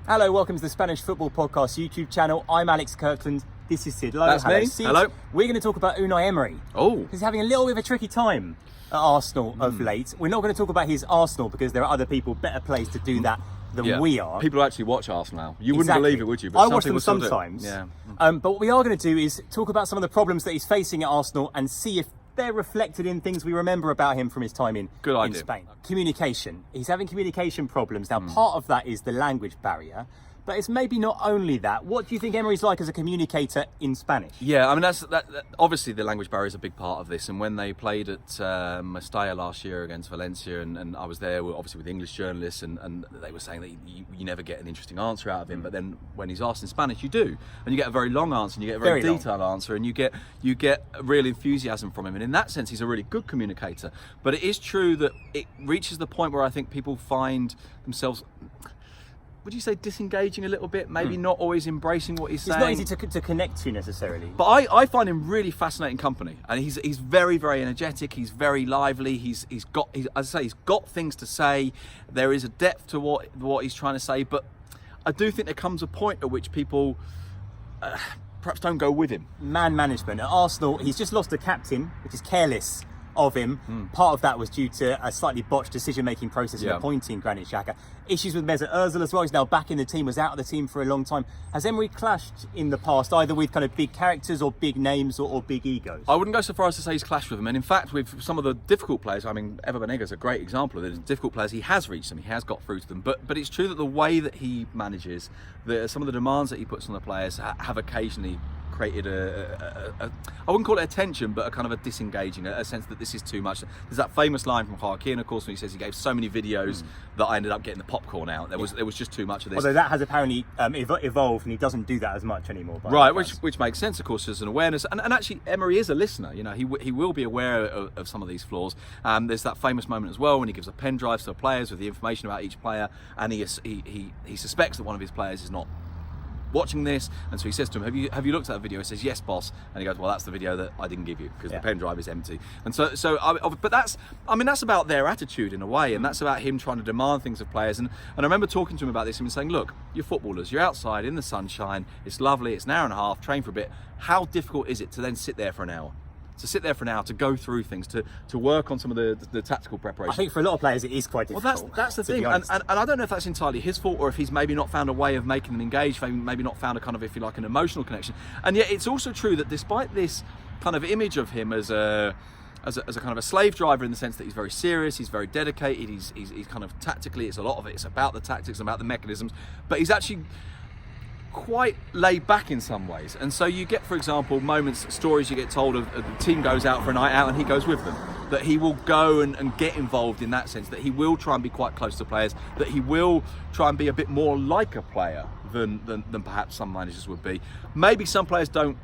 Hello, welcome to the Spanish Football Podcast YouTube channel. I'm Alex Kirkland. This is Sid Lowe. That's Hello, me. Sid. Hello. We're going to talk about Unai Emery. Oh. Because he's having a little bit of a tricky time at Arsenal of late. We're not going to talk about his Arsenal because there are other people better placed to do that than we are. People actually watch Arsenal now. You wouldn't Exactly. believe it, would you? But I watch them sometimes. Yeah. But what we are going to do is talk about some of the problems that he's facing at Arsenal and see if they're reflected in things we remember about him from his time in Spain. Communication. He's having communication problems. Now, part of that is the language barrier. But it's maybe not only that. What do you think Emery's like as a communicator in Spanish? Yeah, I mean, that obviously the language barrier is a big part of this. And when they played at Mestalla last year against Valencia, and I was there obviously with English journalists, and they were saying that you never get an interesting answer out of him. But then when he's asked in Spanish, you do. And you get a very long answer, and you get a very detailed answer, and you get real enthusiasm from him. And in that sense, he's a really good communicator. But it is true that it reaches the point where I think people find themselves... Would you say disengaging a little bit? Maybe not always embracing what he's saying. It's not easy to connect to necessarily. But I find him really fascinating company, and he's very, very energetic. He's very lively. He's got things to say. There is a depth to what he's trying to say. But I do think there comes a point at which people perhaps don't go with him. Man management at Arsenal. He's just lost a captain, which is careless of him. Part of that was due to a slightly botched decision-making process in appointing Granit Xhaka. Issues with Mesut Ozil as well. He's now back in the team, was out of the team for a long time. Has Emery clashed in the past, either with kind of big characters or big names or big egos? I wouldn't go so far as to say he's clashed with them. And in fact, with some of the difficult players, I mean, Ever Banega is a great example of it. The difficult players, he has reached them, he has got through to them. But it's true that the way that he manages, some of the demands that he puts on the players have occasionally created I wouldn't call it a tension, but a kind of a disengaging, a sense that this is too much. There's that famous line from Joaquin, of course, when he says he gave so many videos that I ended up getting the popcorn out. There was just too much of this. Although that has apparently evolved, and he doesn't do that as much anymore. Right, which makes sense, of course, as an awareness. And actually, Emery is a listener. You know, he will be aware of some of these flaws. There's that famous moment as well when he gives a pen drive to the players with the information about each player, and he suspects that one of his players is not watching this, and so he says to him, have you looked at that video? He says, yes, boss. And he goes, well, that's the video that I didn't give you because the pen drive is empty. And but that's about their attitude in a way, and that's about him trying to demand things of players. And I remember talking to him about this and saying, look, you're footballers, you're outside in the sunshine, it's lovely, it's an hour and a half, train for a bit. How difficult is it to then sit there for an hour? To go through things, to work on some of the tactical preparation. I think for a lot of players it is quite difficult. Well, that's the thing, and I don't know if that's entirely his fault or if he's maybe not found a way of making them engage, maybe not found a kind of, if you like, an emotional connection. And yet it's also true that despite this kind of image of him as a kind of a slave driver, in the sense that he's very serious, he's very dedicated, he's kind of tactically, it's a lot of it, it's about the tactics, about the mechanisms, but he's actually quite laid back in some ways. And so you get, for example, stories you get told of the team goes out for a night out and he goes with them, that he will go and get involved in that sense, that he will try and be quite close to players, that he will try and be a bit more like a player than perhaps some managers would be. Maybe some players don't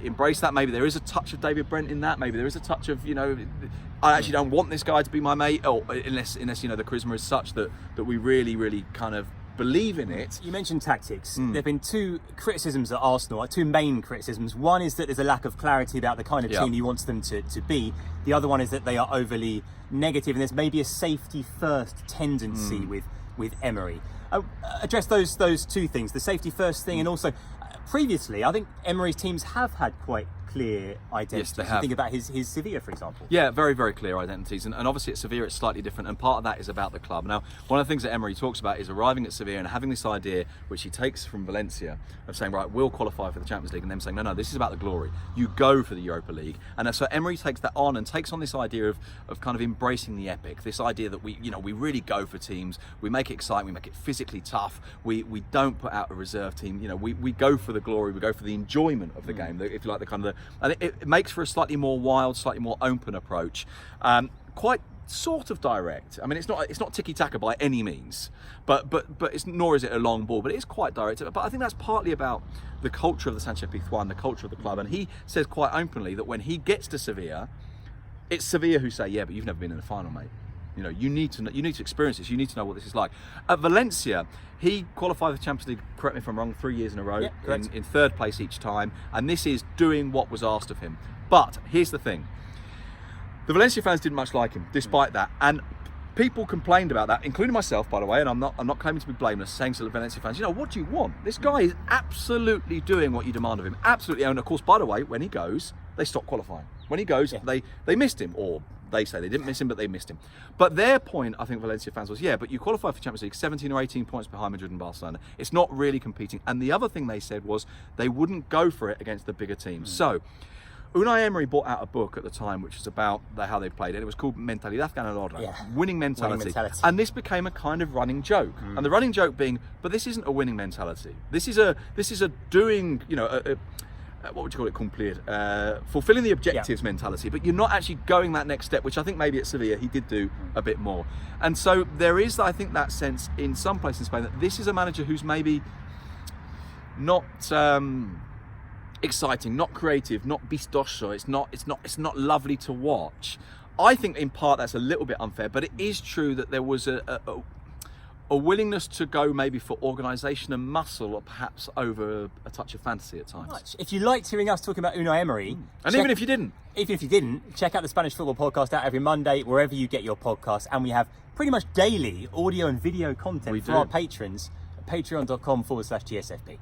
embrace that. Maybe there is a touch of David Brent in that. Maybe there is a touch of, I actually don't want this guy to be my mate, or unless the charisma is such that we really, really kind of believe in it. You mentioned tactics. There have been two criticisms at Arsenal, two main criticisms. One is that there's a lack of clarity about the kind of team he wants them to be. The other one is that they are overly negative, and there's maybe a safety first tendency with Emery. Address those two things, the safety first thing, and also previously I think Emery's teams have had quite clear identities. Yes, they have. Think about his Sevilla, for example. Yeah, very, very clear identities. And obviously at Sevilla it's slightly different, and part of that is about the club. Now, one of the things that Emery talks about is arriving at Sevilla and having this idea, which he takes from Valencia, of saying, right, we'll qualify for the Champions League, and them saying, no, this is about the glory. You go for the Europa League. And so Emery takes that on and takes on this idea of kind of embracing the epic, this idea that we really go for teams, we make it exciting, we make it physically tough, we don't put out a reserve team, we go for the glory, we go for the enjoyment of the game, if you like, the kind of and it makes for a slightly more wild, slightly more open approach, quite sort of direct. I mean, it's not tiki-taka by any means, but nor is it a long ball, but it is quite direct. But I think that's partly about the culture of the Sanchez Pizjuan, the culture of the club, and he says quite openly that when he gets to Sevilla, it's Sevilla who say, yeah, but you've never been in the final, mate. You need to experience this. You need to know what this is like. At Valencia, he qualified for the Champions League, correct me if I'm wrong, 3 years in a row, in third place each time. And this is doing what was asked of him. But here's the thing. The Valencia fans didn't much like him, despite that. And people complained about that, including myself, by the way, and I'm not claiming to be blameless, saying to the Valencia fans, what do you want? This guy is absolutely doing what you demand of him. Absolutely. And of course, by the way, when he goes, they stop qualifying. When he goes, they missed him, or they say they didn't miss him, but they missed him. But their point, I think, Valencia fans was, but you qualify for Champions League 17 or 18 points behind Madrid and Barcelona. It's not really competing. And the other thing they said was they wouldn't go for it against the bigger teams. So Unai Emery brought out a book at the time which was about how they played it. It was called Mentalidad Ganadora, winning mentality. And this became a kind of running joke. And the running joke being, but this isn't a winning mentality. This is a doing, what would you call it, cumplir, fulfilling the objectives mentality, but you're not actually going that next step, which I think maybe at Sevilla he did do a bit more. And so there is, I think, that sense in some places in Spain that this is a manager who's maybe not exciting, not creative, not vistoso. It's not lovely to watch. I think in part that's a little bit unfair, but it is true that there was a willingness to go maybe for organisation and muscle, or perhaps over a touch of fantasy at times. If you liked hearing us talking about Unai Emery, and even if you didn't, check out the Spanish Football Podcast out every Monday, wherever you get your podcasts, and we have pretty much daily audio and video content for our patrons at patreon.com/TSFP.